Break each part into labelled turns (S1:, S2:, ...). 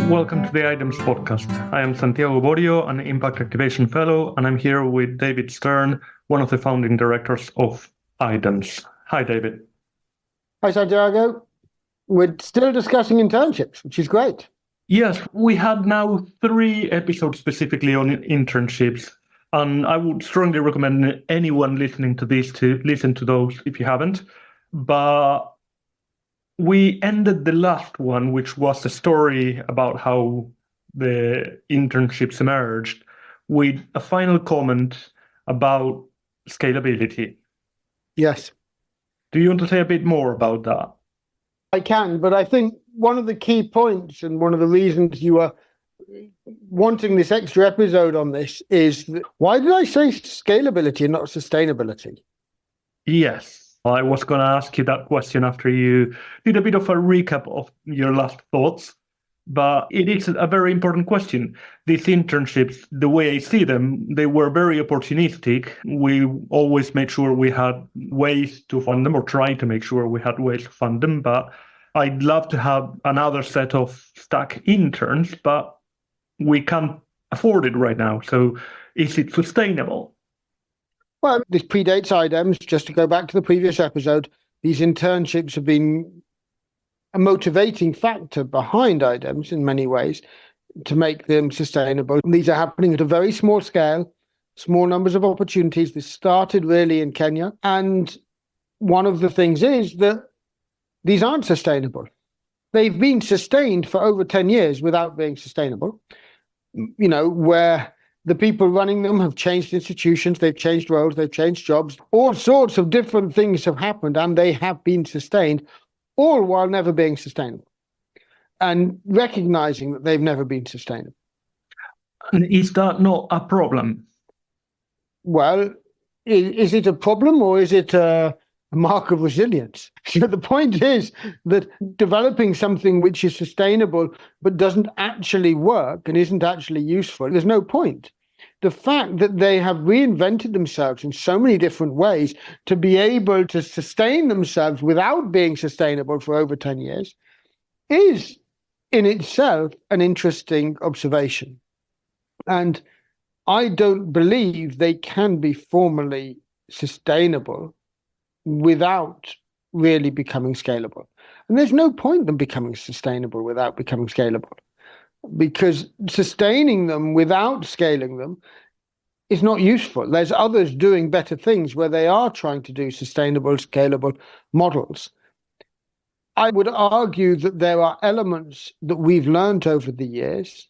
S1: Welcome to the IDEMS podcast. I am Santiago Borio, an Impact Activation Fellow, and I'm here with David Stern, one of the founding directors of IDEMS. Hi, David.
S2: Hi, Santiago. We're still discussing internships, which is great.
S1: Yes, we had now 3 episodes specifically on internships, and I would strongly recommend anyone listening to this to listen to those if you haven't. But we ended the last one, which was a story about how the internships emerged, with a final comment about scalability.
S2: Yes.
S1: Do you want to say a bit more about that?
S2: I can, but I think one of the key points and one of the reasons you are wanting this extra episode on this is, why did I say scalability and not sustainability?
S1: Yes. I was going to ask you that question after you did a bit of a recap of your last thoughts, but it is a very important question. These internships, the way I see them, they were very opportunistic. We always made sure we had ways to fund them, or tried to make sure we had ways to fund them, but I'd love to have another set of stack interns, but we can't afford it right now. So is it sustainable?
S2: Well, this predates IDEMS. Just to go back to the previous episode, these internships have been a motivating factor behind IDEMS in many ways to make them sustainable. These are happening at a very small scale, small numbers of opportunities. This started really in Kenya. And one of the things is that these aren't sustainable. They've been sustained for over 10 years without being sustainable, where the people running them have changed institutions, they've changed roles, they've changed jobs. All sorts of different things have happened, and they have been sustained, all while never being sustainable, and recognizing that they've never been sustainable.
S1: And is that not a problem?
S2: Well, is it a problem, or is it a mark of resilience? The point is that developing something which is sustainable but doesn't actually work and isn't actually useful, there's no point. The fact that they have reinvented themselves in so many different ways to be able to sustain themselves without being sustainable for over 10 years is in itself an interesting observation. And I don't believe they can be formally sustainable without really becoming scalable. And there's no point in them becoming sustainable without becoming scalable, because sustaining them without scaling them is not useful. There's others doing better things where they are trying to do sustainable, scalable models. I would argue that there are elements that we've learned over the years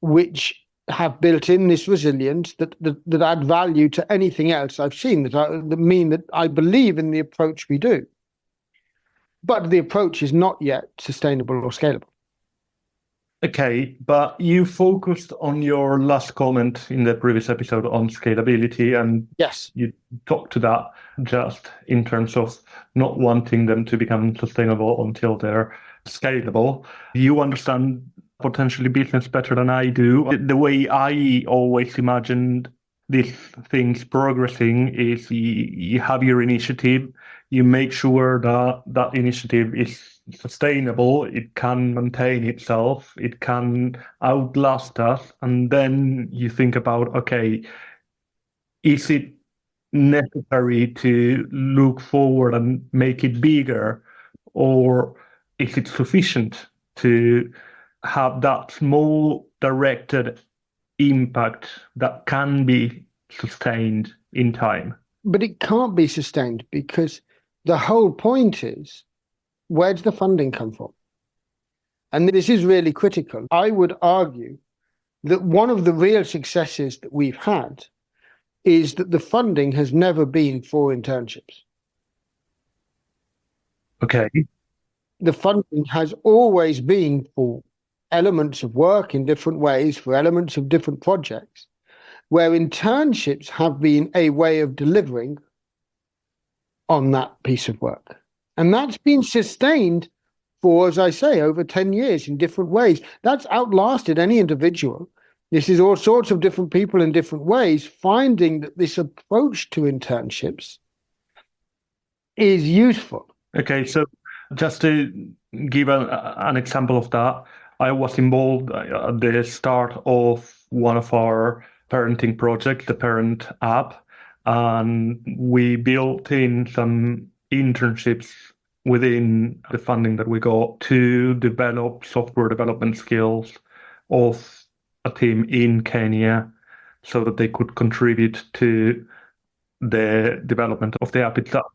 S2: which have built in this resilience that add value to anything else I've seen, that mean that I believe in the approach we do. But the approach is not yet sustainable or scalable.
S1: Okay, but you focused on your last comment in the previous episode on scalability, and
S2: yes,
S1: you talked to that just in terms of not wanting them to become sustainable until they're scalable. You understand potentially business better than I do. The way I always imagined these things progressing is you have your initiative, you make sure that that initiative is sustainable, it can maintain itself, it can outlast us, and then you think about, okay, is it necessary to look forward and make it bigger, or is it sufficient to have that small directed impact that can be sustained in time?
S2: But it can't be sustained, because the whole point is, where does the funding come from? And this is really critical. I would argue that one of the real successes that we've had is that the funding has never been for internships.
S1: Okay.
S2: The funding has always been for elements of work in different ways, for elements of different projects, where internships have been a way of delivering on that piece of work. And that's been sustained for, as I say, over 10 years in different ways. That's outlasted any individual. This is all sorts of different people in different ways finding that this approach to internships is useful.
S1: Okay, so just to give an example of that, I was involved at the start of one of our parenting projects, the parent app, and we built in some internships within the funding that we got to develop software development skills of a team in Kenya so that they could contribute to the development of the app itself.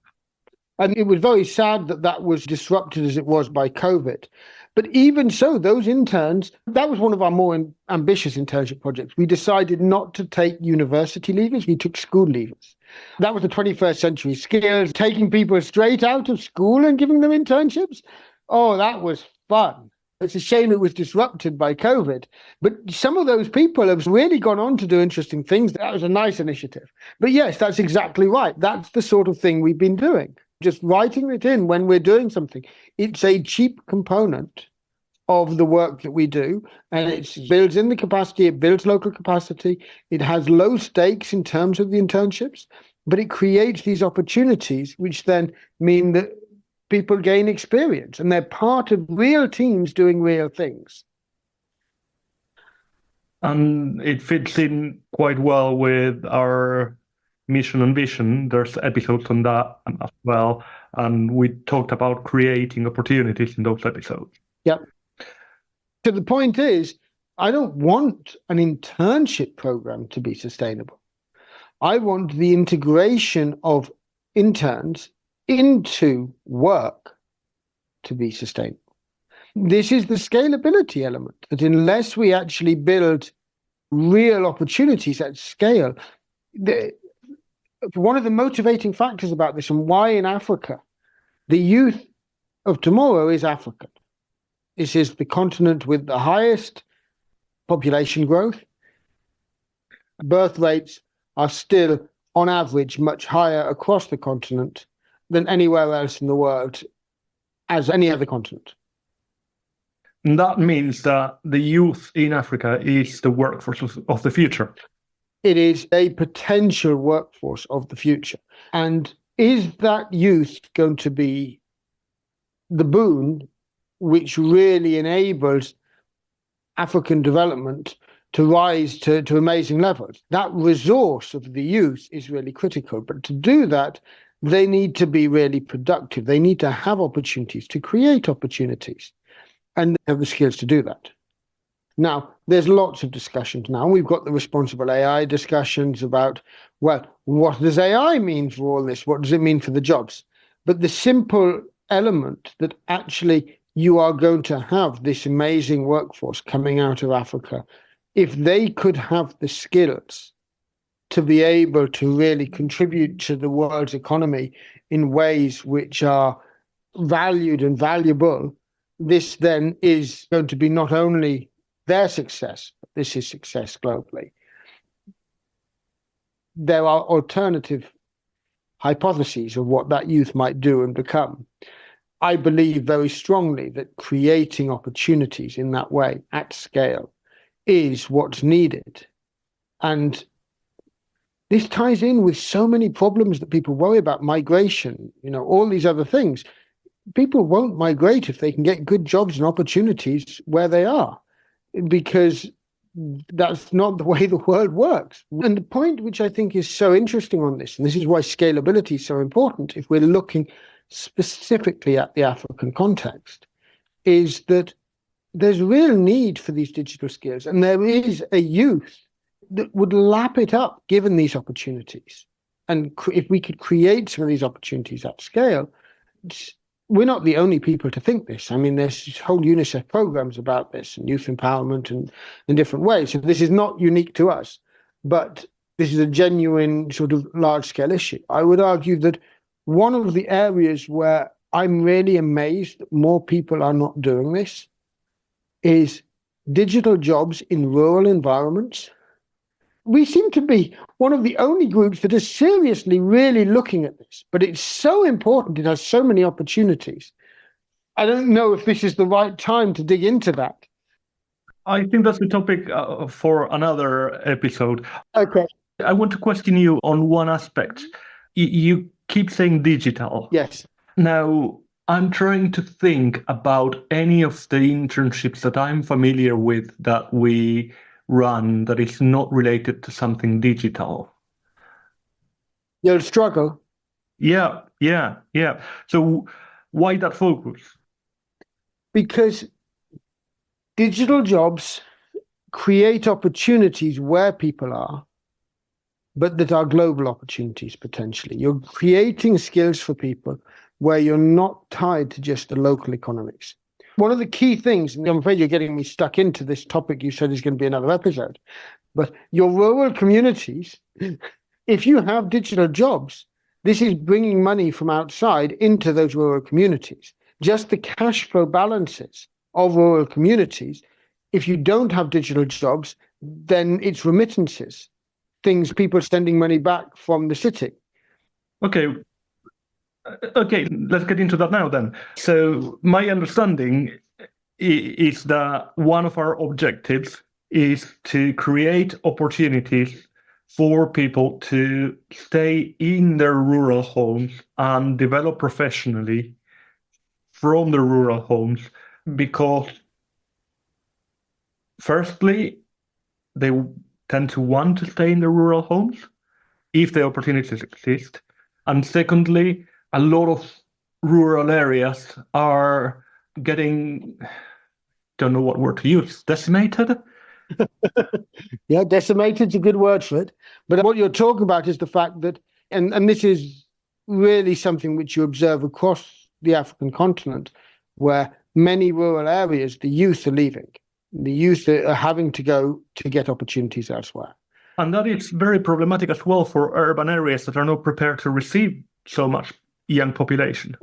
S2: And it was very sad that that was disrupted as it was by COVID. But even so, those interns, that was one of our more ambitious internship projects. We decided not to take university leavers, we took school leavers. That was the 21st century skills, taking people straight out of school and giving them internships. Oh, that was fun. It's a shame it was disrupted by COVID. But some of those people have really gone on to do interesting things. That was a nice initiative. But yes, that's exactly right. That's the sort of thing we've been doing. Just writing it in when we're doing something. It's a cheap component of the work that we do, and it builds in the capacity, it builds local capacity, it has low stakes in terms of the internships, but it creates these opportunities which then mean that people gain experience and they're part of real teams doing real things.
S1: And it fits in quite well with our mission and vision. There's episodes on that as well. And we talked about creating opportunities in those episodes.
S2: Yep. So the point is, I don't want an internship program to be sustainable. I want the integration of interns into work to be sustainable. This is the scalability element, that unless we actually build real opportunities at scale, one of the motivating factors about this and why in Africa, the youth of tomorrow is African. This is the continent with the highest population growth. Birth rates are still, on average, much higher across the continent than anywhere else in the world, as any other continent.
S1: And that means that the youth in Africa is the workforce of the future.
S2: It is a potential workforce of the future. And is that youth going to be the boon which really enables African development to rise to amazing levels? That resource of the youth is really critical. But to do that, they need to be really productive. They need to have opportunities, to create opportunities, and have the skills to do that. Now, there's lots of discussions now. We've got the responsible AI discussions about, well, what does AI mean for all this? What does it mean for the jobs? But the simple element that actually you are going to have this amazing workforce coming out of Africa, if they could have the skills to be able to really contribute to the world's economy in ways which are valued and valuable, this then is going to be not only their success, but this is success globally. There are alternative hypotheses of what that youth might do and become. I believe very strongly that creating opportunities in that way at scale is what's needed. And this ties in with so many problems that people worry about, migration, all these other things. People won't migrate if they can get good jobs and opportunities where they are, because that's not the way the world works. And the point which I think is so interesting on this, and this is why scalability is so important if we're looking specifically at the African context, is that there's real need for these digital skills, and there is a youth that would lap it up given these opportunities. And if we could create some of these opportunities at scale, we're not the only people to think this. I mean, there's whole UNICEF programs about this and youth empowerment and in different ways. So this is not unique to us, but this is a genuine sort of large-scale issue. I would argue that one of the areas where I'm really amazed that more people are not doing this is digital jobs in rural environments. We seem to be one of the only groups that are seriously really looking at this, but it's so important. It has so many opportunities. I don't know if this is the right time to dig into that.
S1: I think that's a topic for another episode.
S2: Okay.
S1: I want to question you on one aspect. You keep saying digital.
S2: Yes.
S1: Now, I'm trying to think about any of the internships that I'm familiar with that we run that is not related to something digital.
S2: You'll struggle.
S1: Yeah. So why that focus?
S2: Because digital jobs create opportunities where people are, but that are global opportunities potentially. You're creating skills for people where you're not tied to just the local economies. One of the key things, and I'm afraid you're getting me stuck into this topic you said is going to be another episode, but your rural communities, if you have digital jobs, this is bringing money from outside into those rural communities. Just the cash flow balances of rural communities, if you don't have digital jobs, then it's remittances, things people sending money back from the city.
S1: Okay, let's get into that now then. So my understanding is that one of our objectives is to create opportunities for people to stay in their rural homes and develop professionally from the rural homes, because firstly, they tend to want to stay in the rural homes if the opportunities exist. And secondly, a lot of rural areas are getting, don't know what word to use, decimated?
S2: Yeah, decimated's a good word for it. But what you're talking about is the fact that, and this is really something which you observe across the African continent, where many rural areas, the youth are leaving. The youth are having to go to get opportunities elsewhere.
S1: And that is very problematic as well for urban areas that are not prepared to receive so much young population.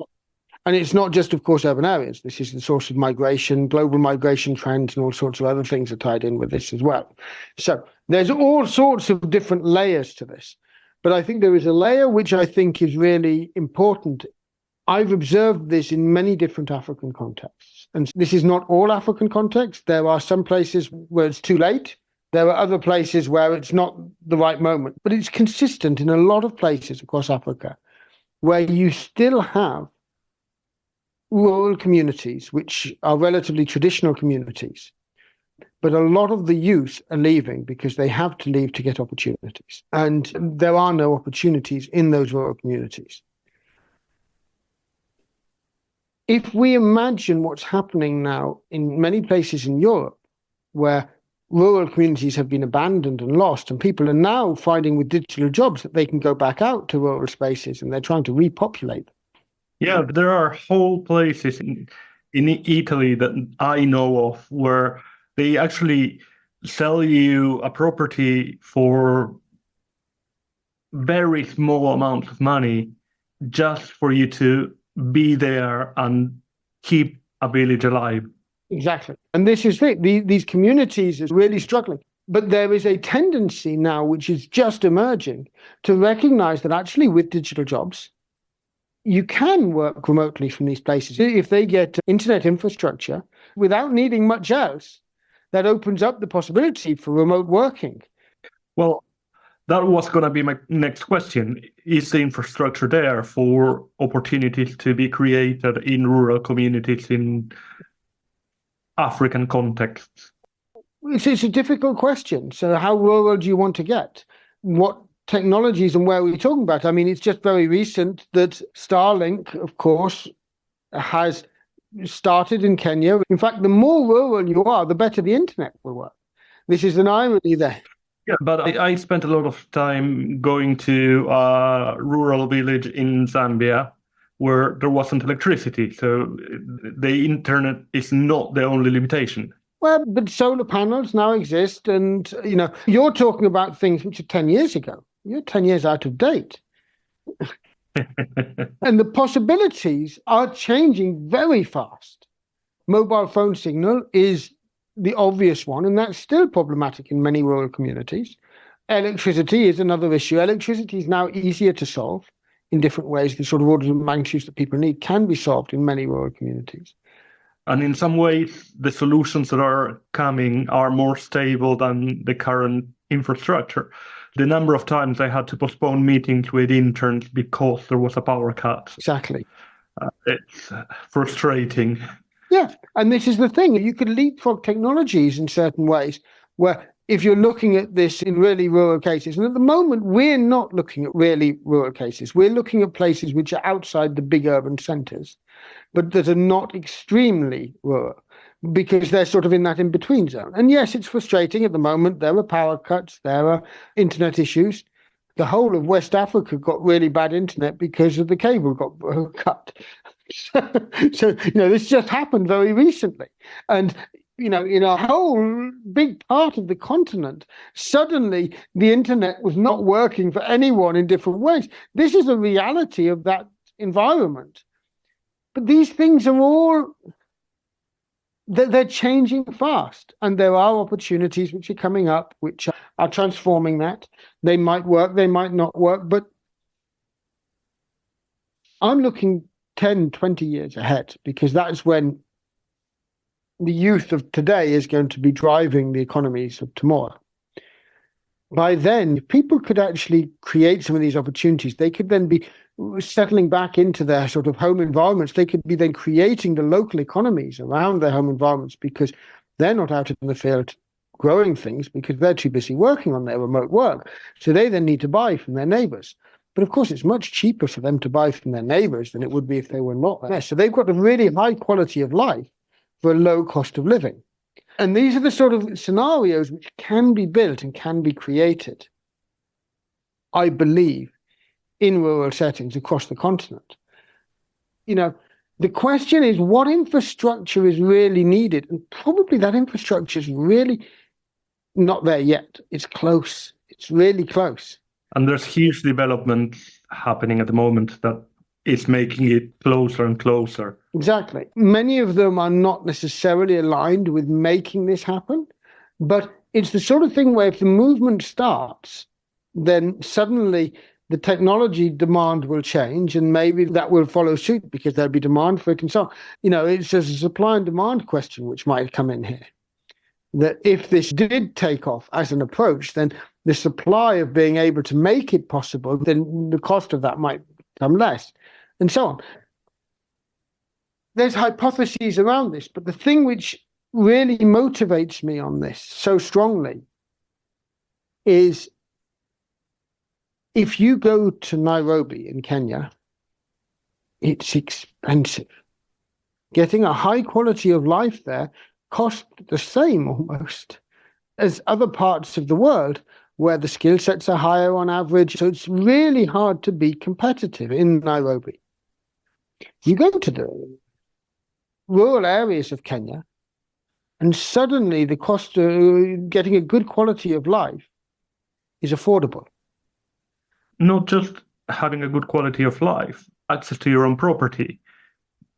S2: And it's not just, of course, urban areas. This is the source of migration, global migration trends, and all sorts of other things are tied in with this as well. So there's all sorts of different layers to this. But I think there is a layer which I think is really important. I've observed this in many different African contexts. And this is not all African contexts. There are some places where it's too late. There are other places where it's not the right moment. But it's consistent in a lot of places across Africa where you still have rural communities, which are relatively traditional communities. But a lot of the youth are leaving because they have to leave to get opportunities. And there are no opportunities in those rural communities. If we imagine what's happening now in many places in Europe, where rural communities have been abandoned and lost, and people are now finding with digital jobs that they can go back out to rural spaces and they're trying to repopulate them.
S1: Yeah, there are whole places in Italy that I know of where they actually sell you a property for very small amounts of money just for you to be there and keep a village alive.
S2: Exactly. And this is it. These communities are really struggling. But there is a tendency now, which is just emerging, to recognize that actually with digital jobs, you can work remotely from these places. If they get internet infrastructure without needing much else, that opens up the possibility for remote working.
S1: Well, that was going to be my next question. Is the infrastructure there for opportunities to be created in rural communities in African contexts?
S2: It's a difficult question. So how rural do you want to get? What technologies and where are we talking about? I mean, it's just very recent that Starlink, of course, has started in Kenya. In fact, the more rural you are, the better the internet will work. This is an irony there.
S1: Yeah, but I spent a lot of time going to a rural village in Zambia where there wasn't electricity. So the internet is not the only limitation.
S2: Well, but solar panels now exist. And, you're talking about things which are 10 years ago. You're 10 years out of date. And the possibilities are changing very fast. Mobile phone signal is the obvious one, and that's still problematic in many rural communities. Electricity is another issue. Electricity is now easier to solve in different ways. The sort of orders of magnitude that people need can be solved in many rural communities.
S1: And in some ways, the solutions that are coming are more stable than the current infrastructure. The number of times I had to postpone meetings with interns because there was a power cut.
S2: Exactly.
S1: It's frustrating.
S2: Yeah, and this is the thing. You could leapfrog technologies in certain ways where if you're looking at this in really rural cases, and at the moment we're not looking at really rural cases, we're looking at places which are outside the big urban centres, but that are not extremely rural because they're sort of in that in-between zone. And yes, it's frustrating at the moment. There are power cuts, there are internet issues. The whole of West Africa got really bad internet because of the cable got cut. So, this just happened very recently. And, in a whole big part of the continent, suddenly the internet was not working for anyone in different ways. This is a reality of that environment. But these things are all, they're changing fast. And there are opportunities which are coming up, which are transforming that. They might work, they might not work. But I'm looking 10, 20 years ahead, because that's when the youth of today is going to be driving the economies of tomorrow. By then, if people could actually create some of these opportunities, they could then be settling back into their sort of home environments. They could be then creating the local economies around their home environments because they're not out in the field growing things because they're too busy working on their remote work. So they then need to buy from their neighbors. But of course, it's much cheaper for them to buy from their neighbors than it would be if they were not there. So they've got a really high quality of life for a low cost of living. And these are the sort of scenarios which can be built and can be created, I believe, in rural settings across the continent. The question is what infrastructure is really needed? And probably that infrastructure is really not there yet. It's close. It's really close.
S1: And there's huge development happening at the moment that is making it closer and closer.
S2: Exactly. Many of them are not necessarily aligned with making this happen, but it's the sort of thing where if the movement starts, then suddenly the technology demand will change and maybe that will follow suit because there'll be demand for it and so on. It's just a supply and demand question which might come in here. That if this did take off as an approach, then the supply of being able to make it possible, then the cost of that might become less, and so on. There's hypotheses around this, but the thing which really motivates me on this so strongly is if you go to Nairobi in Kenya, it's expensive. Getting a high quality of life there costs the same almost as other parts of the world where the skill sets are higher on average. So it's really hard to be competitive in Nairobi. You go to the rural areas of Kenya, and suddenly the cost of getting a good quality of life is affordable.
S1: Not just having a good quality of life, access to your own property.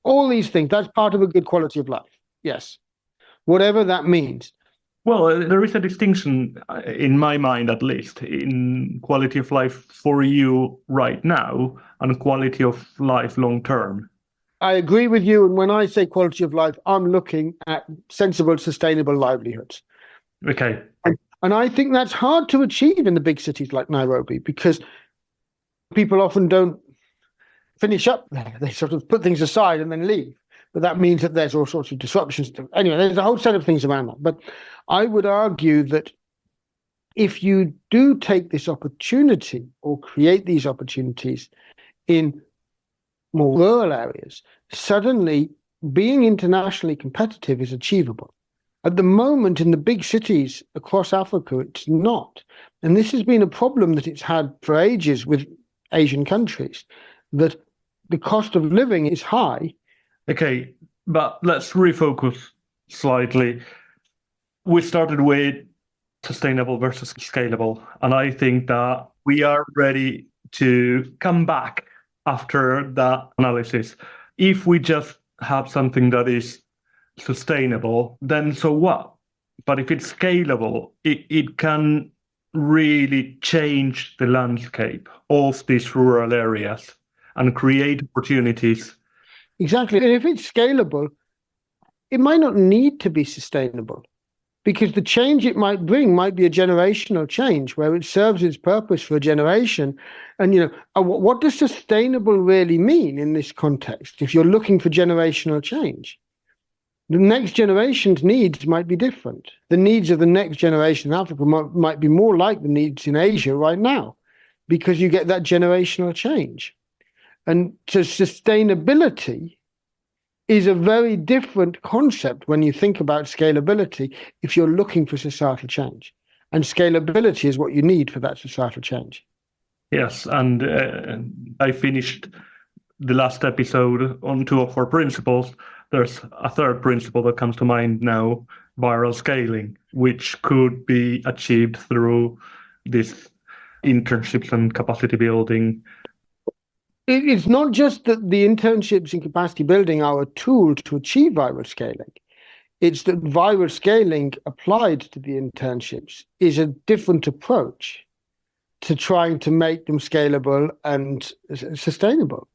S2: All these things, that's part of a good quality of life. Yes. Whatever that means.
S1: Well, there is a distinction, in my mind at least, in quality of life for you right now and quality of life long term.
S2: I agree with you. And when I say quality of life, I'm looking at sensible, sustainable livelihoods.
S1: Okay.
S2: And I think that's hard to achieve in the big cities like Nairobi because people often don't finish up there. They sort of put things aside and then leave. But that means that there's all sorts of disruptions. Anyway, there's a whole set of things around that. But I would argue that if you do take this opportunity or create these opportunities in more rural areas, suddenly being internationally competitive is achievable. At the moment, in the big cities across Africa, it's not. And this has been a problem that it's had for ages with Asian countries, that the cost of living is high.
S1: Okay, but let's refocus slightly. We started with sustainable versus scalable, and I think that we are ready to come back after that analysis. If we just have something that is sustainable, then so what? But if it's scalable, it can really change the landscape of these rural areas and create opportunities.
S2: Exactly. And if it's scalable, it might not need to be sustainable. because the change it might bring might be a generational change where it serves its purpose for a generation. And, what does sustainable really mean in this context if you're looking for generational change? The next generation's needs might be different. The needs of the next generation in Africa might be more like the needs in Asia right now, because you get that generational change. And so sustainability is a very different concept when you think about scalability if you're looking for societal change. And scalability is what you need for that societal change.
S1: Yes, and I finished the last episode on 2 of our principles. There's a third principle that comes to mind now, viral scaling, which could be achieved through this internships and capacity building.
S2: It's not just that the internships and capacity building are a tool to achieve viral scaling. It's that viral scaling applied to the internships is a different approach to trying to make them scalable and sustainable.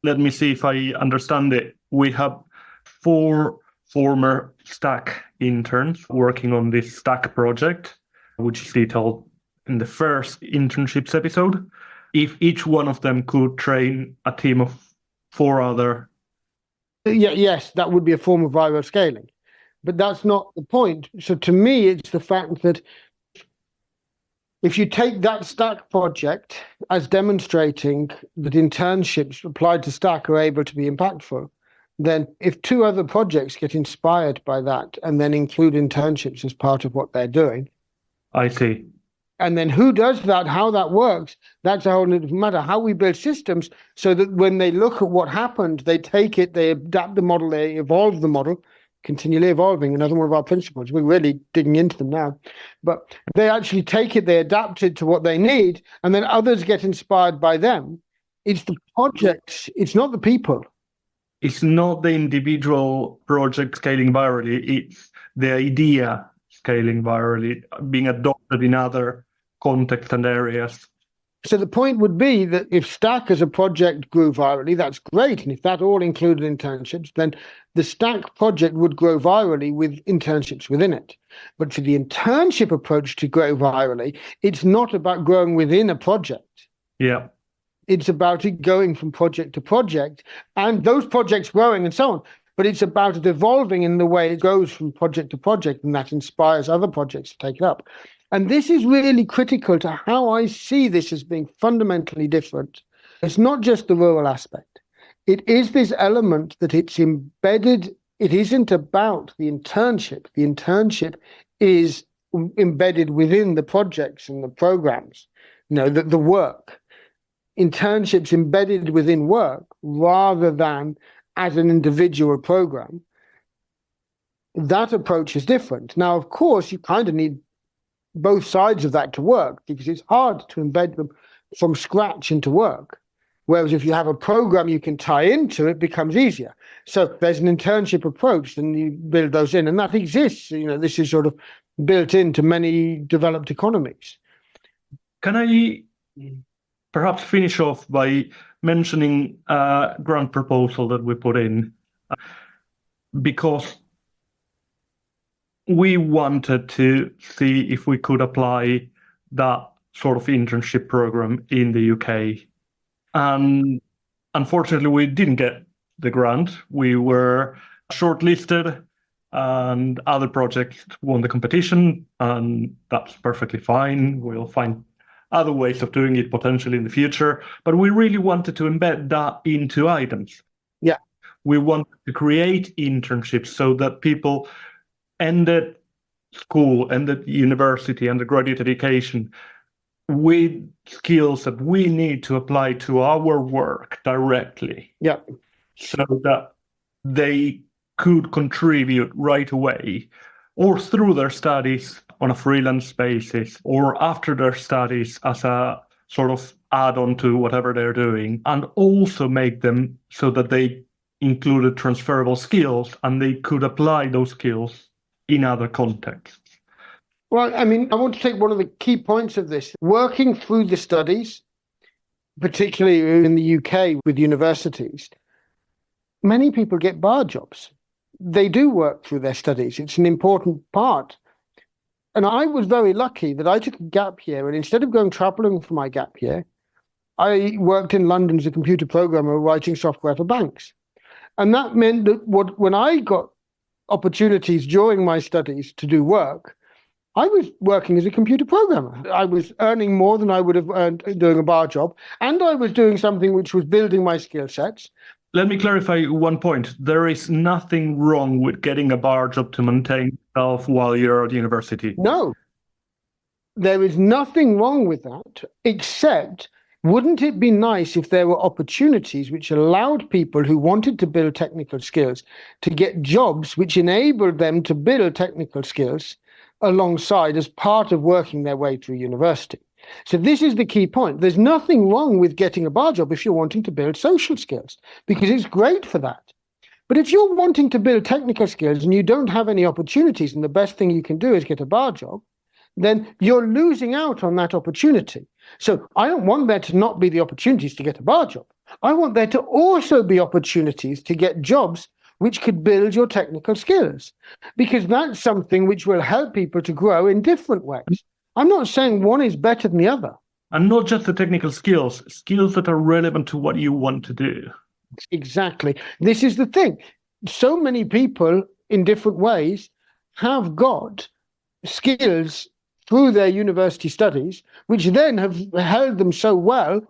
S1: Let me see if I understand it. We have 4 former Stack interns working on this Stack project, which is detailed in the first internships episode. If each one of them could train a team of 4 other.
S2: Yes, that would be a form of viral scaling. But that's not the point. So to me, it's the fact that if you take that Stack project as demonstrating that internships applied to Stack are able to be impactful, then if 2 other projects get inspired by that and then include internships as part of what they're doing.
S1: I see.
S2: And then who does that, how that works, that's a whole different matter. How we build systems so that when they look at what happened, they take it, they adapt the model, they evolve the model, continually evolving, another one of our principles. We're really digging into them now. But they actually take it, they adapt it to what they need, and then others get inspired by them. It's the projects, it's not the people.
S1: It's not the individual project scaling virally, it's the idea scaling virally, being adopted in other contexts and areas.
S2: So the point would be that if Stack as a project grew virally, that's great. And if that all included internships, then the Stack project would grow virally with internships within it. But for the internship approach to grow virally, it's not about growing within a project.
S1: Yeah.
S2: It's about it going from project to project and those projects growing and so on. But it's about it evolving in the way it goes from project to project, and that inspires other projects to take it up. And this is really critical to how I see this as being fundamentally different. It's not just the rural aspect. It is this element that it's embedded. It isn't about the internship. The internship is embedded within the projects and the programs, the work. Internships embedded within work rather than as an individual program. That approach is different. Now, of course, you kind of need both sides of that to work because it's hard to embed them from scratch into work. Whereas if you have a program you can tie into, it becomes easier. So there's an internship approach, and you build those in, and that exists. This is sort of built into many developed economies.
S1: Can I perhaps finish off by mentioning a grant proposal that we put in? Because we wanted to see if we could apply that sort of internship program in the UK. And unfortunately, we didn't get the grant. We were shortlisted and other projects won the competition, and that's perfectly fine. We'll find other ways of doing it potentially in the future. But we really wanted to embed that into IDEMS.
S2: Yeah.
S1: We wanted to create internships so that people ended school, ended university, and the graduate education with skills that we need to apply to our work directly.
S2: Yeah.
S1: So that they could contribute right away or through their studies on a freelance basis or after their studies as a sort of add-on to whatever they're doing, and also make them so that they included transferable skills and they could apply those skills in other contexts.
S2: Well, I want to take one of the key points of this. Working through the studies, particularly in the UK with universities, many people get bar jobs. they do work through their studies. It's an important part. And I was very lucky that I took a gap year, and instead of going traveling for my gap year, I worked in London as a computer programmer writing software for banks. And that meant that when I got opportunities during my studies to do work, I was working as a computer programmer. I was earning more than I would have earned doing a bar job, and I was doing something which was building my skill sets.
S1: Let me clarify one point. There is nothing wrong with getting a bar job to maintain yourself while you're at university.
S2: No, there is nothing wrong with that, except wouldn't it be nice if there were opportunities which allowed people who wanted to build technical skills to get jobs which enabled them to build technical skills alongside as part of working their way through university? So this is the key point. There's nothing wrong with getting a bar job if you're wanting to build social skills, because it's great for that. But if you're wanting to build technical skills and you don't have any opportunities, and the best thing you can do is get a bar job, then you're losing out on that opportunity. So I don't want there to not be the opportunities to get a bar job. I want there to also be opportunities to get jobs which could build your technical skills, because that's something which will help people to grow in different ways. I'm not saying one is better than the other.
S1: And not just the technical skills that are relevant to what you want to do.
S2: Exactly. This is the thing. So many people in different ways have got skills through their university studies, which then have held them so well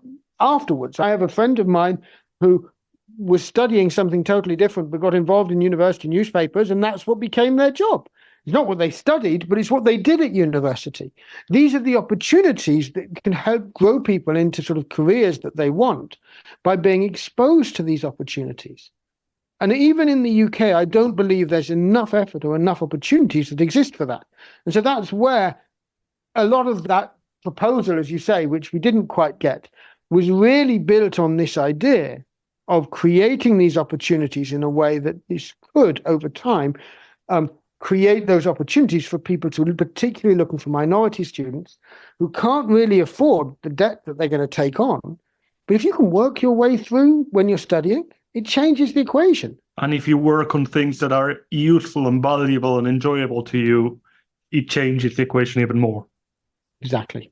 S2: afterwards. I have a friend of mine who was studying something totally different, but got involved in university newspapers, and that's what became their job. It's not what they studied, but it's what they did at university. These are the opportunities that can help grow people into sort of careers that they want by being exposed to these opportunities. And even in the UK, I don't believe there's enough effort or enough opportunities that exist for that. And so that's where a lot of that proposal, as you say, which we didn't quite get, was really built on this idea of creating these opportunities in a way that this could, over time, create those opportunities for people to, particularly looking for minority students who can't really afford the debt that they're going to take on. But if you can work your way through when you're studying, it changes the equation.
S1: And if you work on things that are useful and valuable and enjoyable to you, it changes the equation even more.
S2: Exactly.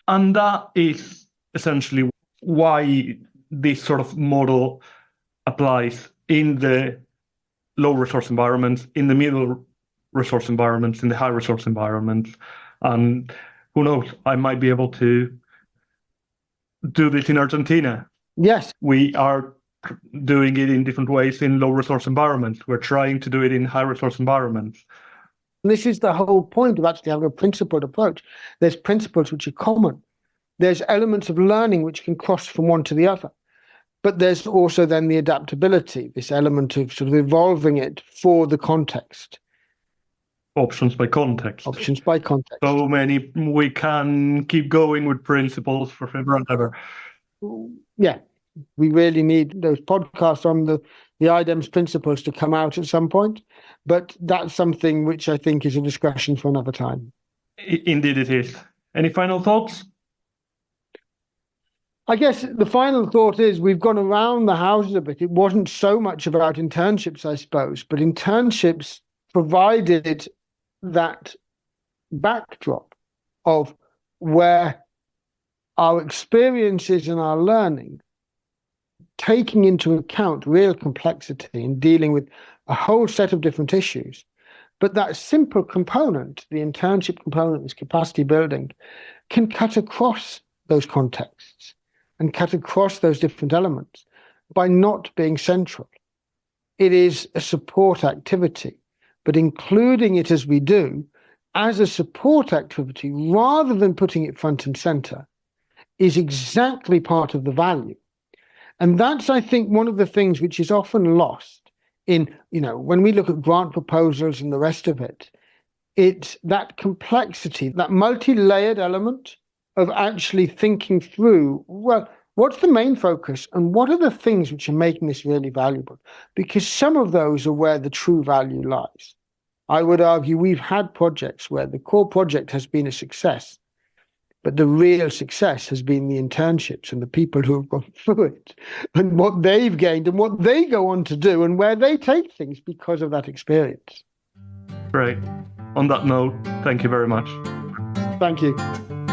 S1: And that is essentially why this sort of model applies in the low resource environments, in the middle resource environments, in the high resource environments. And who knows, I might be able to do this in Argentina.
S2: Yes.
S1: We are doing it in different ways in low resource environments. We're trying to do it in high resource environments.
S2: This is the whole point of actually having a principled approach. There's principles which are common. There's elements of learning which can cross from one to the other. But there's also then the adaptability, this element of sort of evolving it for the context.
S1: Options by context. So many, we can keep going with principles forever and ever.
S2: Yeah, we really need those podcasts on the IDEMS principles to come out at some point. But that's something which I think is a discussion for another time.
S1: Indeed it is. Any final thoughts?
S2: I guess the final thought is we've gone around the houses a bit. It wasn't so much about internships, I suppose, but internships provided that backdrop of where our experiences and our learning, taking into account real complexity and dealing with a whole set of different issues, but that simple component, the internship component, this capacity building, can cut across those contexts and cut across those different elements by not being central. It is a support activity, but including it as we do, as a support activity, rather than putting it front and center, is exactly part of the value. And that's, I think, one of the things which is often lost in, when we look at grant proposals and the rest of it, it's that complexity, that multi-layered element of actually thinking through, well, what's the main focus and what are the things which are making this really valuable? Because some of those are where the true value lies. I would argue we've had projects where the core project has been a success, But the real success has been the internships and the people who have gone through it and what they've gained and what they go on to do and where they take things because of that experience.
S1: Great. On that note, thank you very much.
S2: Thank you.